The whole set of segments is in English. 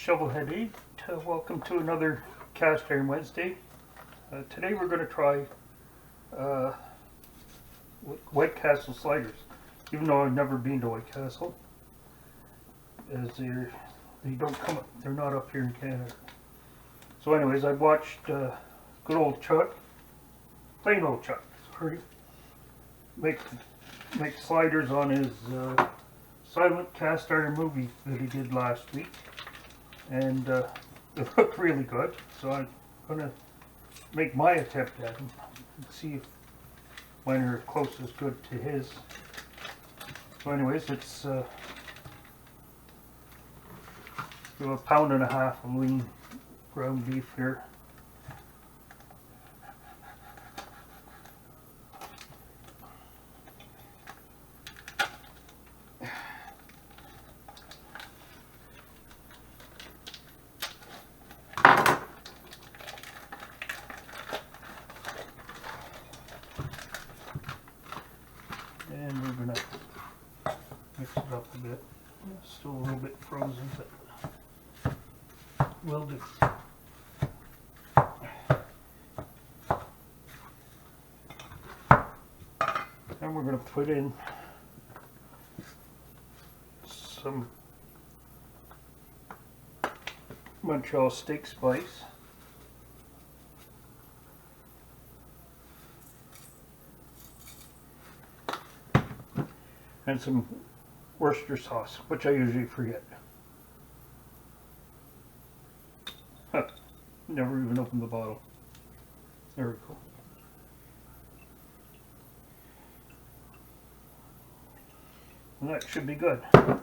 Shovelhead 8. Welcome to another Cast Iron Wednesday. Today we're going to try White Castle sliders. Even though I've never been to White Castle, as they don't come up, they're not up here in Canada. So anyways, I watched good old Chuck, plain old Chuck, sorry, make sliders on his silent cast iron movie that he did last week, and it looked really good. So I'm gonna make my attempt at them and see if mine are close as good to his. So anyways, it's a pound and a half of lean ground beef here. And we're going to mix it up a bit. It's still a little bit frozen, but will do. And we're going to put in some Montreal steak spice. And some Worcester sauce, which I usually forget. Huh. Never even opened the bottle. There we go. And that should be good. So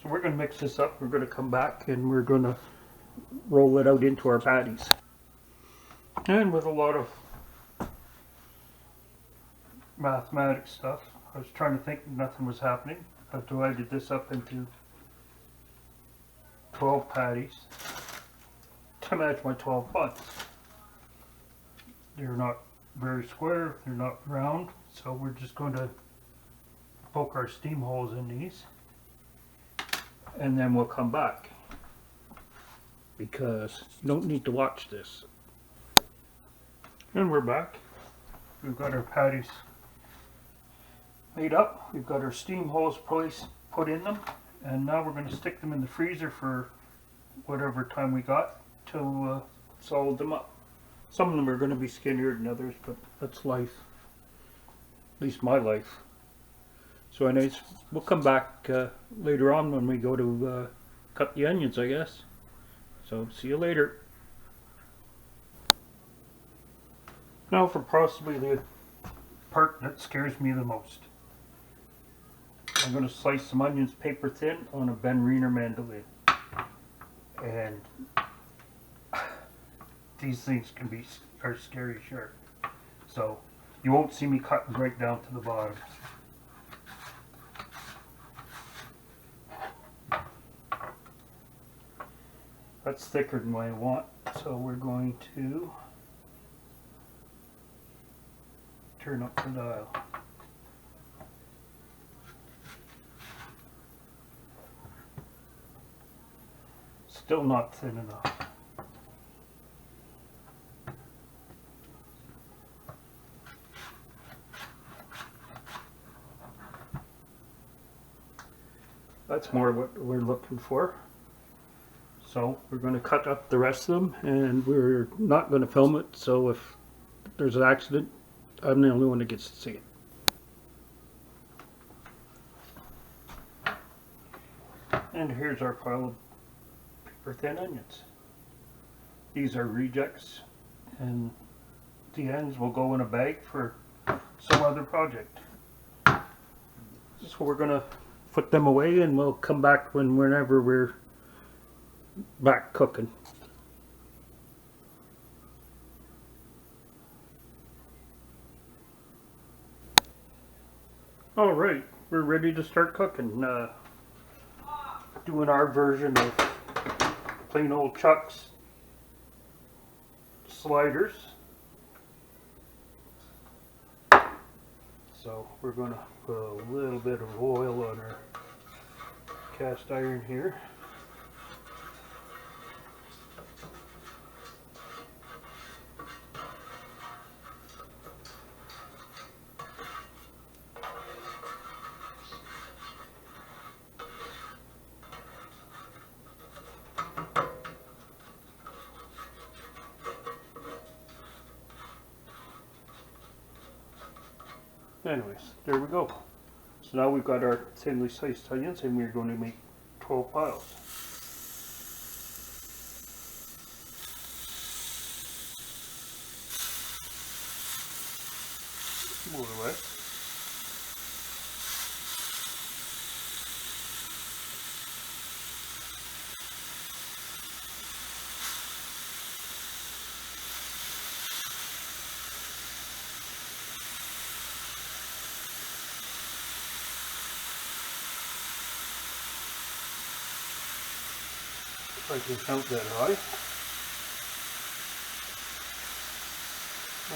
we're going to mix this up. We're going to come back and we're going to roll it out into our patties. And with a lot of mathematics stuff, I was trying to think, nothing was happening. I've divided this up into 12 patties to match my 12 buns. They're not very square, they're not round, so we're just going to poke our steam holes in these, and then we'll come back, because you don't need to watch this. And we're back. We've got our patties made up. We've got our steam holes put in them, and now we're going to stick them in the freezer for whatever time we got to solid them up. Some of them are going to be skinnier than others, but that's life. At least my life. So anyways, we'll come back later on when we go to cut the onions, I guess. So see you later. Now for possibly the part that scares me the most. I'm going to slice some onions paper thin on a Ben Reiner mandolin. And these things are scary sharp. So you won't see me cutting right down to the bottom. That's thicker than what I want, so we're going to turn up the dial. Still not thin enough. That's more what we're looking for. So we're going to cut up the rest of them, and we're not going to film it, so if there's an accident, I'm the only one that gets to see it. And here's our pile of paper thin onions. These are rejects, and the ends will go in a bag for some other project. So we're going to put them away, and we'll come back whenever we're back cooking. Alright, we're ready to start cooking. Doing our version of plain old Chuck's sliders. So we're going to put a little bit of oil on our cast iron here. Anyways, there we go. So now we've got our thinly sliced onions, and we're going to make 12 piles. More or less. If I can count that high.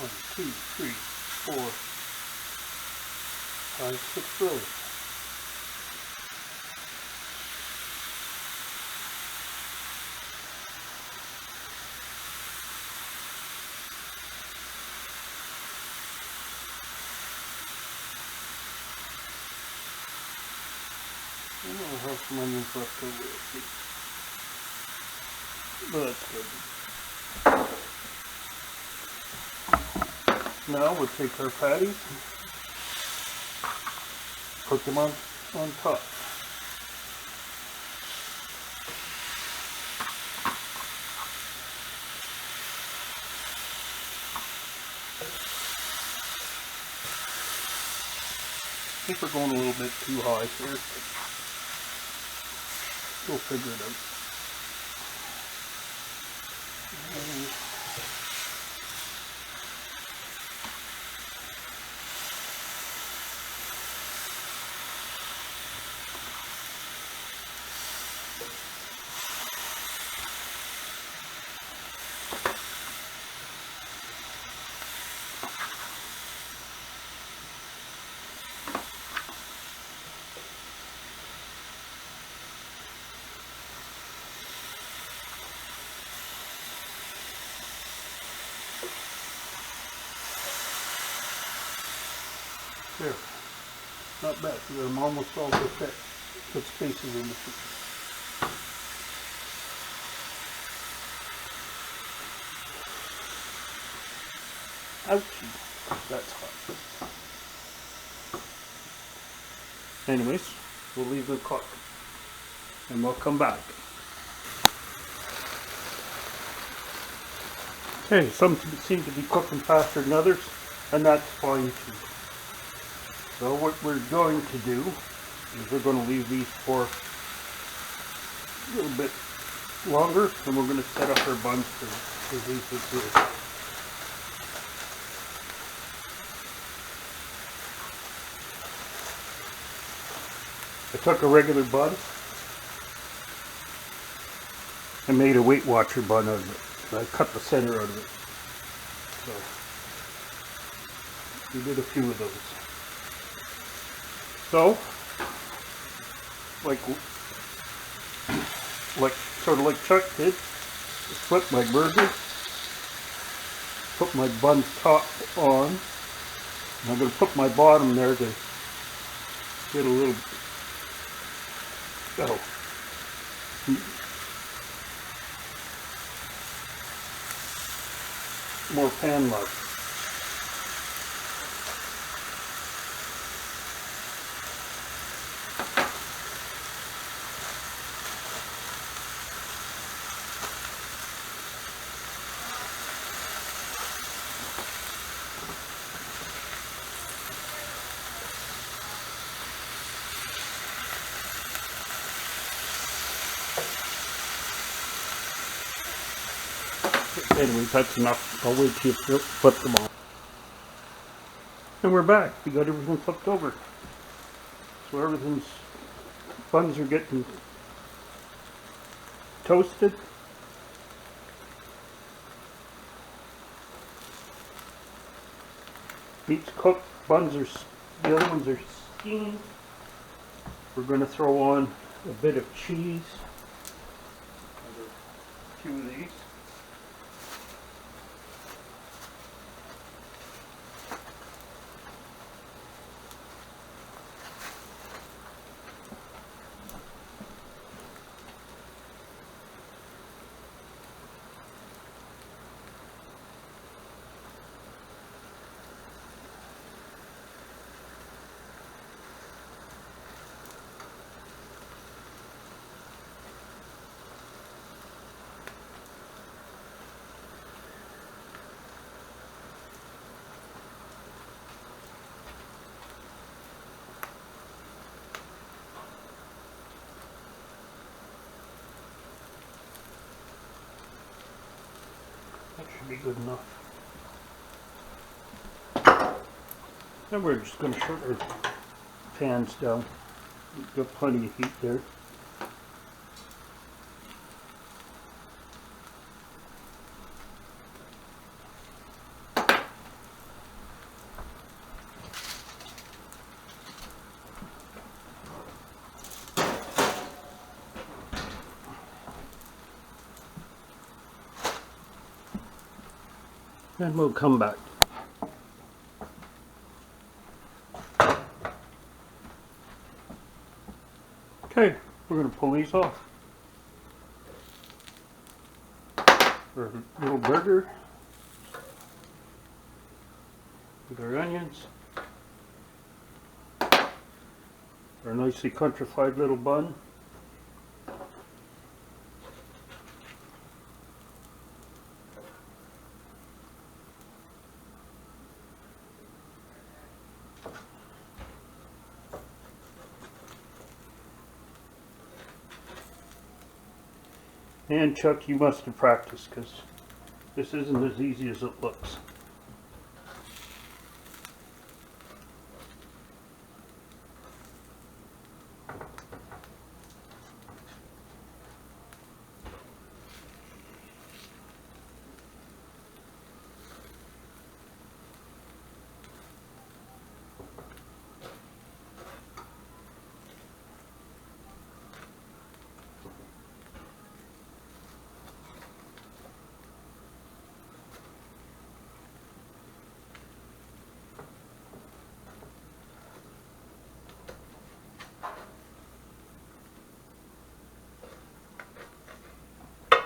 1, 2, 3, 4, 5, 6 rows. I know I have some onions left over. But that's good. Now we'll take our patties, put them on top. I think we're going a little bit too high here. We'll figure it out. There. Not bad. I'm almost all set. Put spaces in between. Ouchie. That's hot. Anyways, we'll leave them cook. And we'll come back. Okay, some seem to be cooking faster than others, and that's fine too. So what we're going to do is we're going to leave these for a little bit longer, and we're going to set up our buns for these here. I took a regular bun and made a Weight Watcher bun out of it. So I cut the center out of it. So we did a few of those. So, sort of like Chuck did, just flip my burger, put my bun top on, and I'm going to put my bottom there to get a little, more pan love. Anyway, that's enough. I'll wait till you flip them on. And we're back. We got everything flipped over. So everything's, buns are getting toasted. Meat's cooked. Buns are, the other ones are steamed. We're going to throw on a bit of cheese. A few of these. be good enough. And we're just going to shut our pans down. We've got plenty of heat there. And we'll come back. Okay, we're going to pull these off. Our little burger with our onions, our nicely countrified little bun. And Chuck, you must have practiced, because this isn't as easy as it looks.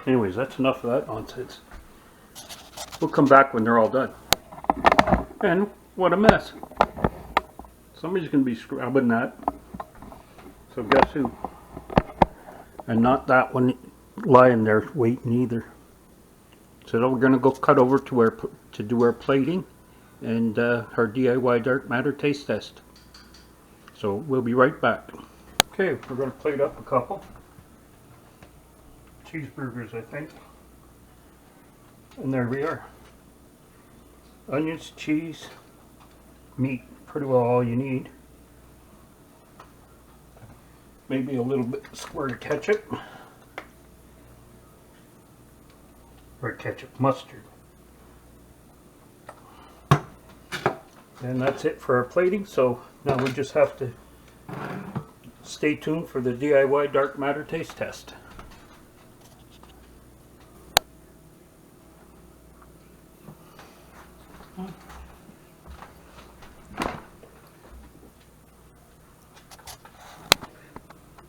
Anyways, that's enough of that nonsense. We'll come back when they're all done. And what a mess. Somebody's going to be scrubbing that. So guess who? And not that one lying there waiting either. So we're going to go cut over to do our plating and our DIY dark matter taste test. So we'll be right back. Okay, we're going to plate up a couple cheeseburgers, I think. And there we are. Onions, cheese, meat, pretty well all you need. Maybe a little bit squirt of ketchup. Or ketchup mustard. And that's it for our plating, so now we just have to stay tuned for the DIY dark matter taste test.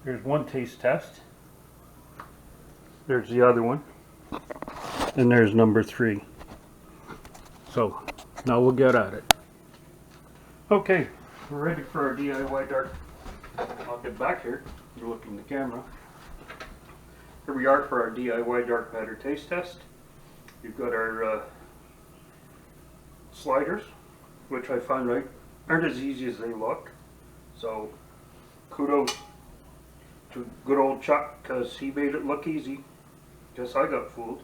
There's one taste test. There's the other one. And there's number 3. So now we'll get at it. Okay, we're ready for our DIY dark. I'll get back here. You're looking at the camera. Here we are for our DIY dark matter taste test. We've got our sliders, which I find aren't as easy as they look. So kudos to good old Chuck, because he made it look easy. Guess I got fooled.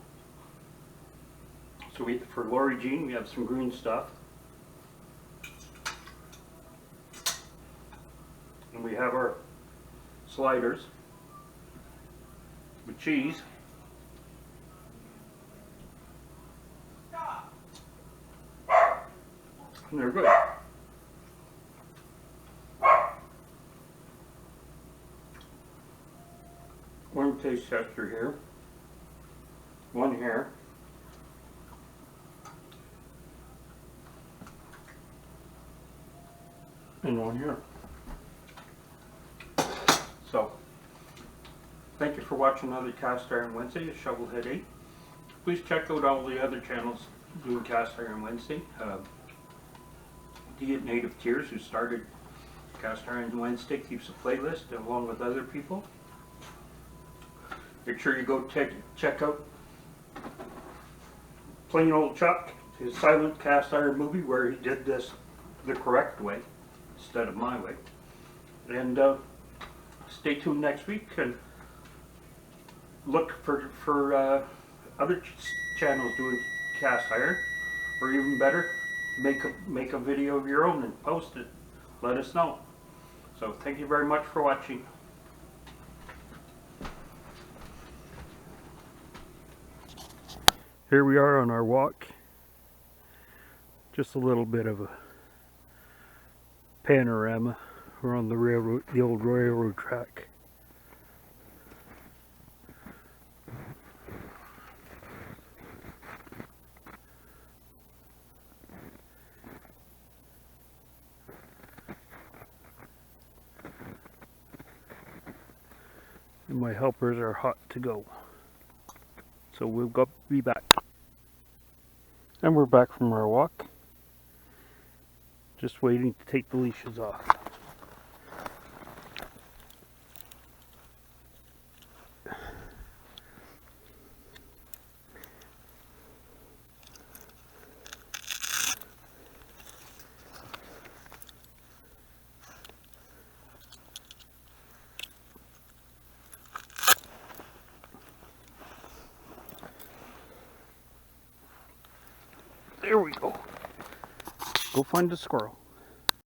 So for Lori Jean, we have some green stuff. And we have our sliders with cheese. And they're good. One taste tester here. One here. And one here. So, thank you for watching another Cast Iron Wednesday at Shovelhead 8. Please check out all the other channels doing Cast Iron Wednesday. Native Tears, who started Cast Iron Wednesday, keeps a playlist along with other people. Make sure you go check out Plain Old Chuck, his silent cast iron movie where he did this the correct way instead of my way. And stay tuned next week and look for other channels doing cast iron, or even better, make a video of your own and post it. Let us know. So thank you very much for watching. Here we are on our walk. Just a little bit of a panorama. We're on the railroad, the old railroad track. And my helpers are hot to go. So we'll be back. And we're back from our walk. Just waiting to take the leashes off. There we go. Go find a squirrel.